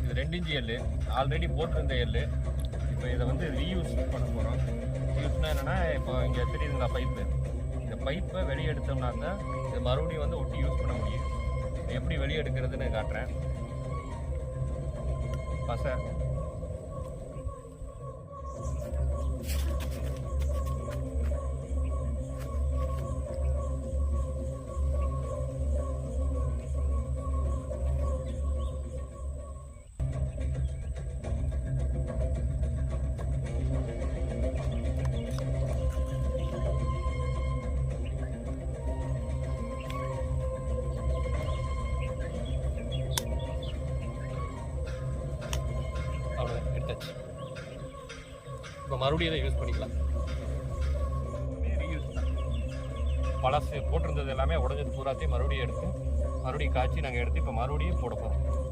இது 2 இன்ச்சு எள்ளு, ஆல்ரெடி போட்டிருந்த எள்ளு. இப்போ இதை வந்து ரீயூஸ் பண்ண போகிறோம். ரீயூஸ்னால் என்னென்னா, இப்போ இங்கே தெரியுதுங்களா பைப்பு, இந்த பைப்பை வெளியே எடுத்தோம்னா தான் இது மறுபடியும் வந்து ஒட்டி யூஸ் பண்ண முடியும். எப்படி வெளியே எடுக்கிறதுன்னு காட்டுறேன். பசை எடுத்தாச்சு. இப்போ மறுபடியும் இதை யூஸ் பண்ணிக்கலாம். ரீயூஸ் தான். பழசு போட்டிருந்தது எல்லாமே உடஞ்சது பூராத்தையும் மறுபடியும் எடுத்து மறுபடியும் காய்ச்சி நாங்கள் எடுத்து இப்போ மறுபடியும் போட போகிறோம்.